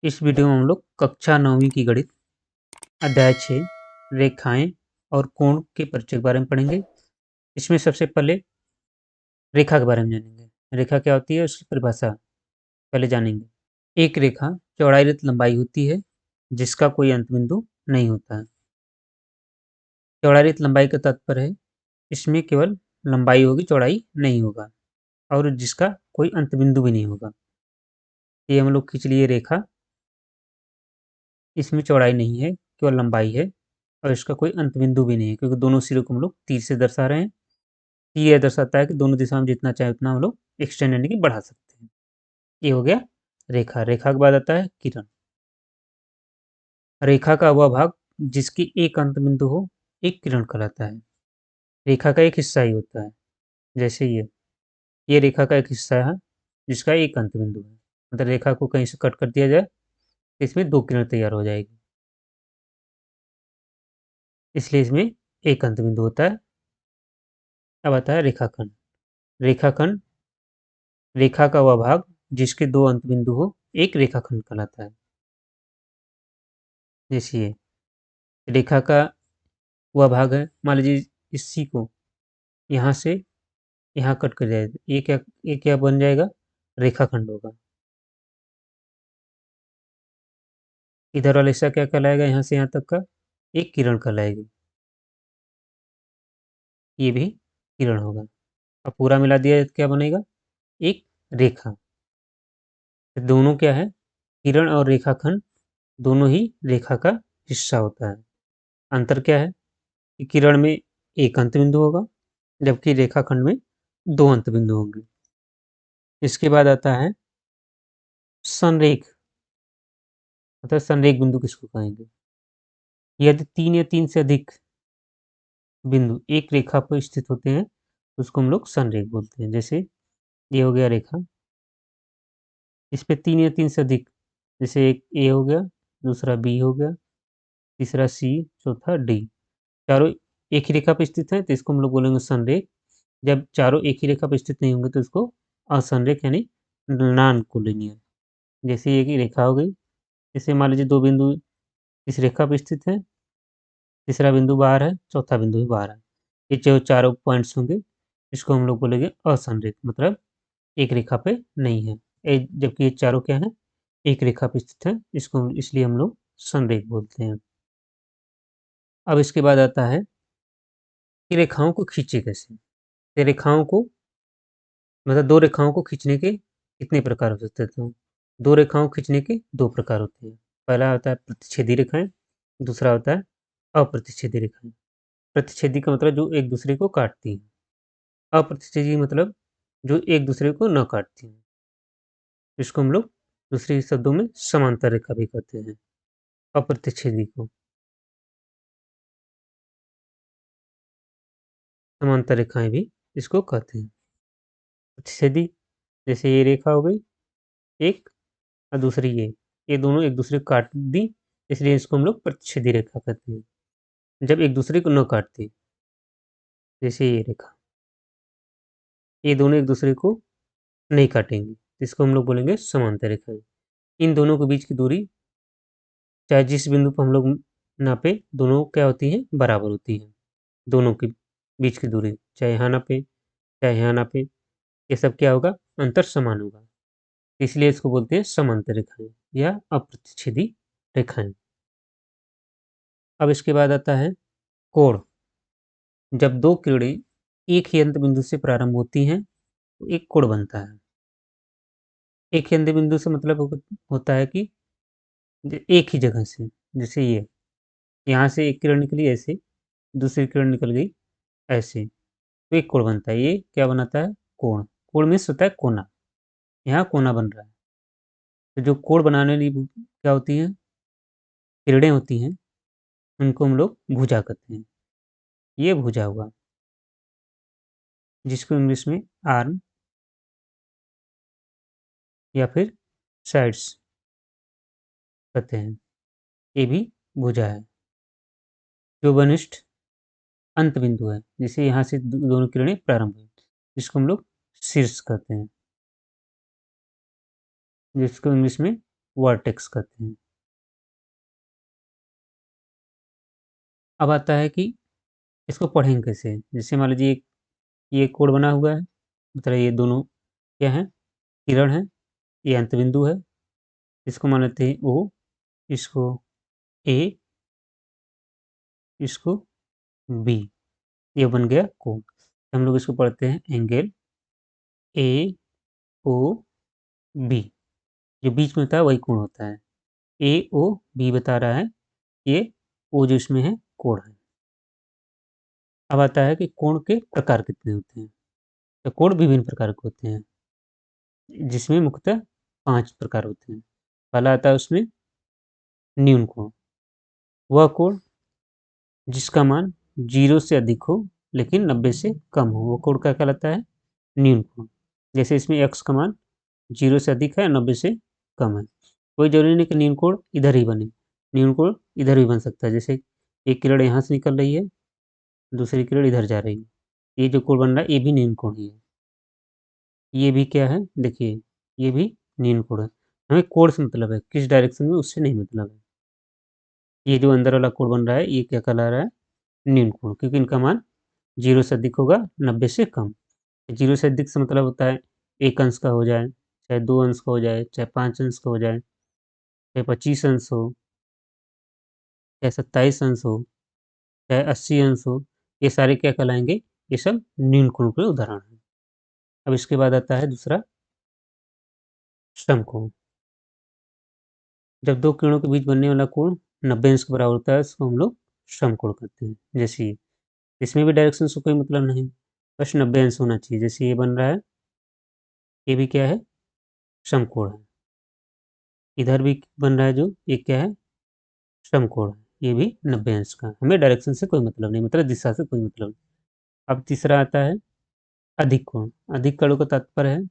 इस वीडियो में हम लोग कक्षा 9वीं की गणित अध्याय 6 रेखाएं और कोण के परिचय के बारे में पढ़ेंगे। इसमें सबसे पहले रेखा के बारे में जानेंगे। रेखा क्या होती है, उसकी परिभाषा पहले जानेंगे। एक रेखा चौड़ाई रहित लंबाई होती है जिसका कोई अंत बिंदु नहीं होता है। चौड़ाई रहित लंबाई का तात्पर्य है इसमें केवल लंबाई होगी, चौड़ाई नहीं होगा, और जिसका कोई अंत बिंदु भी नहीं होगा। ये हम लोग खींच लिए रेखा, इसमें चौड़ाई नहीं है, केवल लंबाई है, और इसका कोई अंत बिंदु भी नहीं है, क्योंकि दोनों सिरों को हम लोग तीर से दर्शा रहे हैं। तीर यह दर्शाता है कि दोनों दिशा में जितना चाहे उतना हम लोग एक्सटेंड यानी कि बढ़ा सकते हैं। ये हो गया रेखा। रेखा के बाद आता है किरण। रेखा का वह भाग जिसकी एक अंत बिंदु हो एक किरण कहलाता है। रेखा का एक हिस्सा ही होता है, जैसे ये रेखा का एक हिस्सा है जिसका एक अंत बिंदु है। मतलब रेखा को कहीं से कट कर दिया जाए तो इसमें दो किरण तैयार हो जाएगी, इसलिए इसमें एक अंत बिंदु होता है। अब आता है रेखाखंड। रेखाखंड रेखा का वह भाग जिसके दो अंत बिंदु हो एक रेखाखंड कहलाता है। जैसे ये रेखा का वह भाग है, मान लीजिए इस सी को यहाँ से यहाँ कट कर जाए, ये क्या बन जाएगा, रेखाखंड होगा। इधर वाला हिस्सा क्या कहलाएगा, यहाँ से यहाँ तक का एक किरण कहलाएगी, ये भी किरण होगा। अब पूरा मिला दिया तो क्या बनेगा, एक रेखा। तो दोनों क्या है, किरण और रेखाखंड दोनों ही रेखा का हिस्सा होता है। अंतर क्या है कि किरण में एक अंत बिंदु होगा जबकि रेखाखंड में दो अंत बिंदु होंगे। इसके बाद आता है संरेख, मतलब संरेख बिंदु किसको कहेंगे। यदि तीन या तीन से अधिक बिंदु एक रेखा पर स्थित होते हैं तो उसको हम लोग संरेख बोलते हैं। जैसे ये हो गया रेखा, इस पे तीन या तीन से अधिक, जैसे एक ए हो गया, दूसरा बी हो गया, तीसरा सी, चौथा डी, चारों एक ही रेखा पर स्थित हैं तो इसको हम लोग बोलेंगे संरेख। जब चारों एक ही रेखा पर स्थित नहीं होंगे तो इसको असंरेख यानी नॉन कोलिनियर। जैसे ये की रेखा हो गई, जैसे मान लीजिए दो बिंदु इस रेखा पर स्थित है, तीसरा बिंदु बाहर है, चौथा बिंदु भी बाहर है, ये जो चारों पॉइंट्स होंगे इसको हम लोग बोलेंगे असंरेख, मतलब एक रेखा पे नहीं है। जबकि ये चारों क्या है, एक रेखा पे स्थित है, इसको इसलिए हम लोग संरेख बोलते हैं। अब इसके बाद आता है कि रेखाओं को खींचे कैसे। तो रेखाओं को, मतलब दो रेखाओं को खींचने के कितने प्रकार हो सकते हैं। दो रेखाओं को खींचने के दो प्रकार होते हैं। पहला होता है प्रतिच्छेदी रेखाएं, दूसरा होता है अप्रतिच्छेदी रेखाएं। प्रतिच्छेदी का मतलब जो एक दूसरे को काटती हैं, अप्रतिच्छेदी मतलब जो एक दूसरे को न काटती हैं। इसको हम लोग दूसरे शब्दों में समांतर रेखा भी कहते हैं, अप्रतिच्छेदी को समांतर रेखाएं भी इसको कहते हैं। प्रतिच्छेदी, जैसे ये रेखा हो गई एक, और दूसरी ये दोनों एक दूसरे को काट दी, इसलिए इसको हम लोग प्रतिच्छेदी रेखा कहते हैं। जब एक दूसरे को न काटती, जैसे ये रेखा, ये दोनों एक दूसरे को नहीं काटेंगे, इसको हम लोग बोलेंगे समांतर रेखाएं। इन दोनों के बीच की दूरी, चाहे जिस बिंदु पर हम लोग नापे, दोनों क्या होती है, बराबर होती है। दोनों के बीच की दूरी चाहे यहाँ नापे चाहे यहाँ नापे, ये सब क्या होगा, अंतर समान होगा, इसलिए इसको बोलते हैं समांतर रेखाएं या अप्रतिच्छेदी रेखाएं। अब इसके बाद आता है कोण। जब दो किरणें एक ही अंत बिंदु से प्रारंभ होती हैं तो एक कोण बनता है। एक ही अंत बिंदु से मतलब होता है कि एक ही जगह से, जैसे ये यहाँ से एक किरण निकली ऐसे, दूसरी किरण निकल गई ऐसे, तो एक कोण बनता है। ये क्या बनाता है, कोण। कोण मीन्स होता है कोना, यहाँ कोना बन रहा है। तो जो कोण बनाने वाली क्या होती है, किरणें होती हैं, उनको हम लोग भुजा कहते हैं। ये भुजा हुआ, जिसको इंग्लिश में आर्म या फिर साइड्स कहते हैं, ये भी भुजा है। जो वनिष्ठ अंत बिंदु है, जैसे यहाँ से दोनों किरणें प्रारंभ हुई, जिसको हम लोग शीर्ष कहते हैं, जिसको इंग्लिश में वर्टेक्स कहते हैं। अब आता है कि इसको पढ़ेंगे कैसे? जैसे मान लीजिए ये कोड बना हुआ है, मतलब ये दोनों क्या हैं? किरण हैं, ये अंतबिंदु है, इसको मान लेते हैं O, इसको A, इसको B, ये बन गया कोण। हम लोग इसको पढ़ते हैं एंगल AOB, जो बीच में होता है वही कोण होता है। AOB बता रहा है, ये O जो इसमें है कोण है। अब आता है कि कोण के प्रकार कितने होते हैं? तो कोण विभिन्न प्रकार के होते हैं, जिसमें मुख्यतः 5 प्रकार होते हैं। पहला आता है उसमें न्यून कोण, वह कोण जिसका मान 0 से अधिक हो लेकिन 90 से कम हो, वो कोण क्या कहलाता है? न्यून कोण। जैसे इसमें x का मान 0 से अधिक है, 90 से कम है। कोई ज़रूरी नहीं कि न्यून कोण इधर ही बने, न्यून कोण इधर भी बन सकता है। जैसे एक किरण यहाँ से निकल रही है, दूसरी किरण इधर जा रही है, ये जो कोण बन रहा है ये भी न्यून कोण ही है। ये भी क्या है? देखिए, ये भी न्यून कोण है। हमें कोण से मतलब है, किस डायरेक्शन में उससे नहीं मतलब है। ये जो अंदर वाला कोण बन रहा है ये क्या कहला रहा है? न्यून कोण, क्योंकि इनका मान 0 से अधिक होगा, 90 से कम। 0 से अधिक से मतलब होता है 1 अंश का हो जाए, चाहे 2 अंश का हो जाए, चाहे 5 अंश का हो जाए, चाहे 25 अंश हो, चाहे 27 अंश हो, चाहे 80 अंश हो, ये सारे क्या कहलाएँगे? ये सब न्यून कोण के उदाहरण हैं। अब इसके बाद आता है दूसरा समकोण। जब 2 किरणों के बीच बनने वाला कोण 90 अंश के बराबर होता है, इसको हम लोग समकोण कहते हैं। जैसे ये, इसमें भी डायरेक्शन से कोई मतलब नहीं, बस 90 अंश होना चाहिए। जैसे ये बन रहा है, ये भी क्या है? समकोण है। इधर भी बन रहा है जो, ये क्या है? समकोण है, ये भी 90 अंश का। हमें डायरेक्शन से कोई मतलब नहीं, मतलब दिशा से कोई मतलब नहीं। अब तीसरा आता है अधिक कोण। अधिक कोण का तात्पर्य है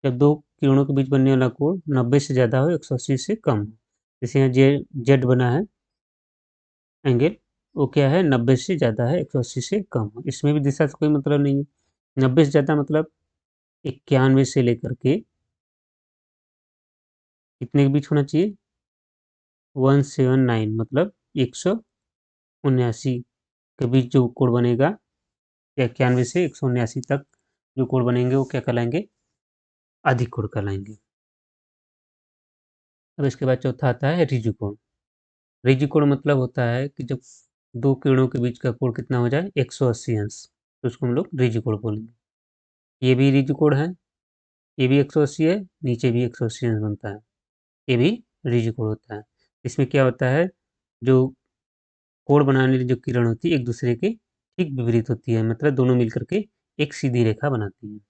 जब 2 किरणों के बीच बनने वाला कोण 90 से ज़्यादा हो, 180 से कम हो। जैसे यहाँ जेड बना है एंगल, वो क्या है? 90 से ज़्यादा है, 180 से कम है। इसमें भी दिशा से कोई मतलब नहीं है। 90 से ज़्यादा मतलब 91 से लेकर के कितने के बीच होना चाहिए? 179, मतलब 179 के बीच जो कोण बनेगा, 91 से 179 तक जो कोण बनेंगे वो क्या कहलाएँगे? अधिक कोण कहलाएँगे। अब इसके बाद चौथा आता है ऋजु कोण। ऋजु कोण मतलब होता है कि जब 2 किरणों के बीच का कोण कितना हो जाए? 180 अंश, तो उसको हम लोग ऋजु कोण बोलेंगे। ये भी ऋजु कोण है, ये भी 180 है, नीचे भी 180 अंश बनता है, ये भी ऋजु कोण होता है। इसमें क्या होता है, जो कोण बनाने वाली जो किरण होती है एक दूसरे के ठीक विपरीत होती है, मतलब दोनों मिलकर के एक सीधी रेखा बनाती हैं।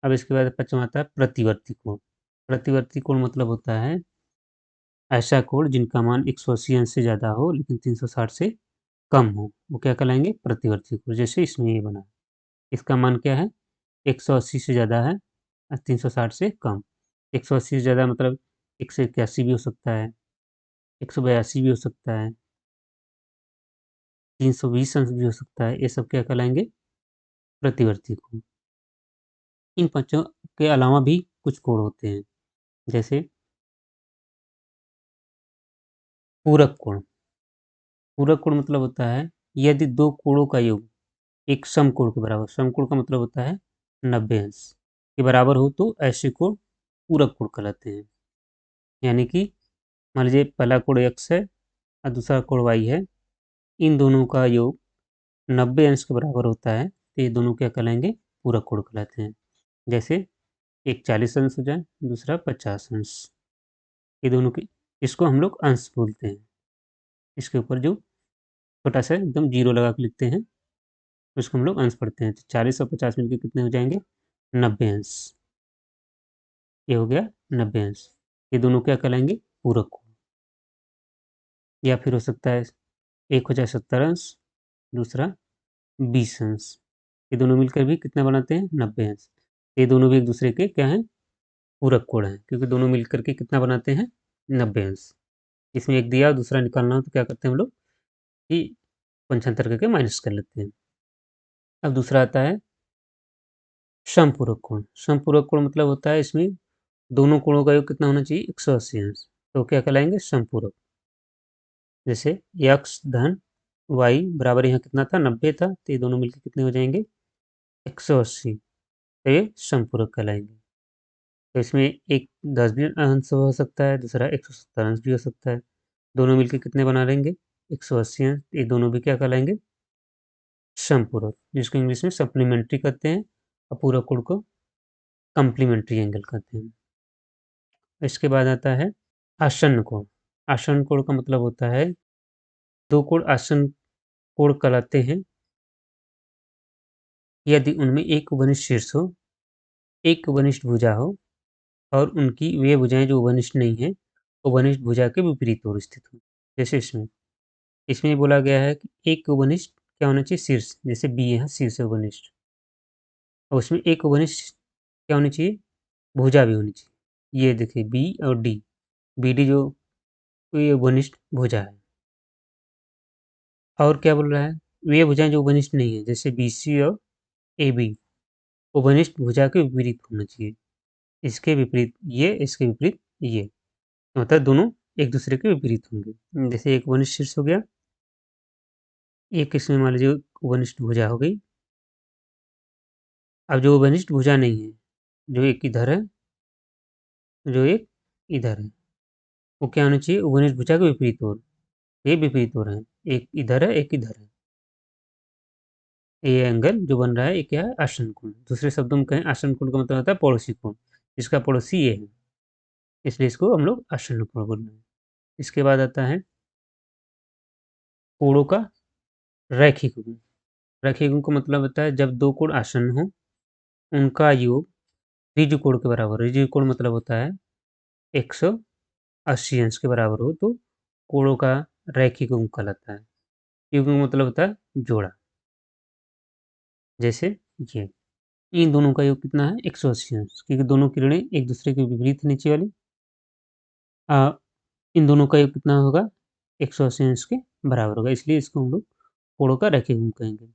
अब इसके बाद 5वां आता है प्रतिवर्ती कोण। प्रतिवर्ती कोण मतलब होता है ऐसा कोण जिनका मान 180 अंश से ज़्यादा हो लेकिन 360 से कम हो, वो क्या कहलाएँगे? प्रतिवर्ती कोण। जैसे इसमें ये बना है, इसका मान क्या है? 180 से ज़्यादा है और 360 से कम। 180 से ज़्यादा मतलब 181 भी हो सकता है, 182 भी हो सकता है, 320 अंश भी हो सकता है, ये सब क्या कहलाएँगे? प्रतिवर्ती कोण। इन पाँचों के अलावा भी कुछ कोण होते हैं, जैसे पूरक कोण। पूरक कोण मतलब होता है यदि 2 कोणों का योग एक समकोण के बराबर, समकोण का मतलब होता है 90 अंश के बराबर हो, तो ऐसे कोण पूरक कोण कहलाते हैं। यानी कि मान लीजिए पहला कोण x है और दूसरा कोण y है, इन दोनों का योग 90 अंश के बराबर होता है, तो ये दोनों क्या कहलाएँगे? पूरक कोण कहलाते हैं। जैसे एक 40 अंश हो जाए, दूसरा 50 अंश, ये दोनों के, इसको हम लोग अंश बोलते हैं। इसके ऊपर जो छोटा-सा एकदम ज़ीरो लगा के लिखते हैं, उसको हम लोग अंश पढ़ते हैं। तो 40 और 50 मिलके कितने हो जाएँगे? 90 अंश। ये हो गया 90 अंश। ये दोनों क्या कहलाएँगे? पूरक कोण। या फिर हो सकता है एक हो जाए 70 अंश, दूसरा 20 अंश। ये दोनों मिलकर भी कितना बनाते हैं? 90 अंश। ये दोनों भी एक-दूसरे के क्या हैं? पूरक कोण हैं, क्योंकि दोनों मिलकर के कितना बनाते हैं? 90 अंश। इसमें एक दिया और दूसरा निकालना हो तो क्या करते हैं हम लोग कि पक्षांतर करके माइनस कर लेते हैं। अब दूसरा आता है समपूरक कोण। समपूरक कोण मतलब होता है इसमें दोनों कोणों का योग कितना होना चाहिए? 180 अंश। तो क्या कहलाएँगे? समपूरक। जैसे x धन y बराबर यहाँ कितना था? 90 था, तो ये दोनों मिलके कितने हो जाएँगे? 180। तो ये समपूरक कहलाएँगे। तो इसमें एक 10 भी अंश हो सकता है, दूसरा 170 अंश भी हो सकता है। दोनों मिलके कितने बना लेंगे? 180 अंश। ये दोनों भी क्या कहलाएँगे? समपूरक, जिसको इंग्लिश में सप्लीमेंट्री कहते हैं और पूरक कोण को कॉम्प्लीमेंट्री एंगल कहते हैं। इसके बाद आता है आसन्न कोण। आसन्न कोण का मतलब होता है, 2 कोण आसन्न कोण कहलाते हैं यदि उनमें एक उपनिष्ठ शीर्ष हो, एक उपनिष्ठ भुजा हो और उनकी वे भुजाएँ जो उपनिष्ठ नहीं हैं, उपनिष्ठ भुजा के विपरीत ओर स्थित हों। जैसे इसमें, इसमें बोला गया है कि एक उपनिष्ठ क्या होना चाहिए? शीर्ष, जैसे बी है शीर्ष है उपनिष्ठ, और उसमें एक उपनिष्ठ क्या होनी चाहिए? भुजा भी होनी चाहिए। ये देखिए बी और डी, बीडी जो ये उपनिष्ठ भुजा है। और क्या बोल रहा है? वे भुजाएँ जो उपनिष्ठ नहीं है, जैसे बीसी और एबी, उपनिष्ठ भुजा के विपरीत होना चाहिए। इसके विपरीत ये, इसके विपरीत ये, मतलब दोनों एक दूसरे के विपरीत होंगे। जैसे एक उपनिष्ठ शीर्ष हो गया, एक इसमें मान लीजिए उपनिष्ठ भुजा हो गई। अब जो उपनिष्ठ भुजा नहीं है, जो एक इधर है, जो एक इधर है, वो क्या होना चाहिए? उपनिष्ठ भुजा के विपरीत ओर। ये विपरीत ओर है, एक इधर है, एक इधर है। ये एंगल जो बन रहा है, ये क्या है? आसन्न कोण। दूसरे शब्दों में कहें, आसन्न कोण का मतलब होता है पड़ोसी कोण, जिसका पड़ोसी ये है, इसलिए इसको हम लोग आसन्न कोण बोल रहे हैं। इसके बाद आता है कोणों का रैखिक गुण। रैखिक गुण का मतलब होता है जब 2 कोण आसन्न हों, उनका योग ऋजु कोण के बराबर हो। ऋजु कोण मतलब होता है 180 अंश के बराबर हो, तो कोणों का रैखिक गुण कहलाता है। युग्म का मतलब होता है जोड़ा। जैसे ये, इन दोनों का योग कितना है? 180 अंश, क्योंकि दोनों किरणें एक दूसरे के विपरीत नीचे वाली। इन दोनों का योग कितना होगा? 180 अंश के बराबर होगा, इसलिए इसको हम लोग कोणों का रैखिक गुण कहेंगे।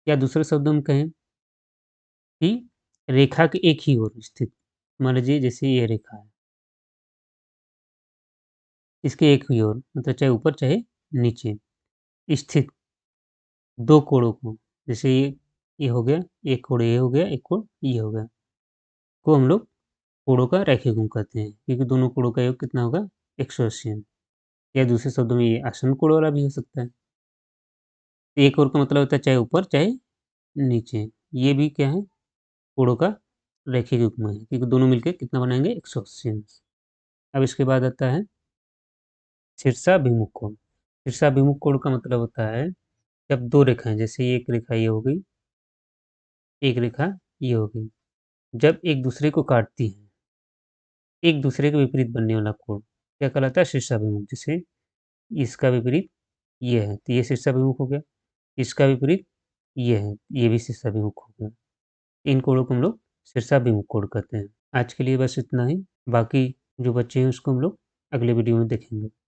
या दूसरे शब्दों में कहें कि रेखा के एक ही ओर स्थित, मान लीजिए जैसे ये रेखा है, इसके एक ही ओर, मतलब चाहे ऊपर चाहे नीचे स्थित 2 कोणों को, जैसे ये हो गया, एक कोण ये हो गया, एक कोण ये हो गया, को हम लोग कोणों का रैखिक गुण कहते हैं, क्योंकि दोनों कोणों का योग कितना होगा? 180 अंश। या दूसरे शब्दों में ये आसन्न कोण वाला भी हो सकता है। एक ओर का मतलब होता है चाहे ऊपर चाहे नीचे। ये भी क्या है? कोणों का रैखिक युग्म है, क्योंकि दोनों मिलके कितना बनाएँगे? 180 अंश। अब इसके बाद आता है शीर्षाभिमुख कोण। शीर्षाभिमुख कोण का मतलब होता है जब 2 रेखाएँ, जैसे ये एक रेखा ये हो गई, एक रेखा ये हो गई, जब एक दूसरे को काटती हैं, एक दूसरे के विपरीत बनने वाला कोण क्या कहलाता है? शीर्षाभिमुख। जैसे इसका विपरीत ये है, तो ये शीर्षाभिमुख हो गया। इसका विपरीत ये है, ये भी शीर्षाभिमुख हो गया। इन कोणों को हम लोग शीर्षाभिमुख कोण कहते हैं। आज के लिए बस इतना ही, बाकी जो बचे हैं उसको हम लोग अगले वीडियो में देखेंगे।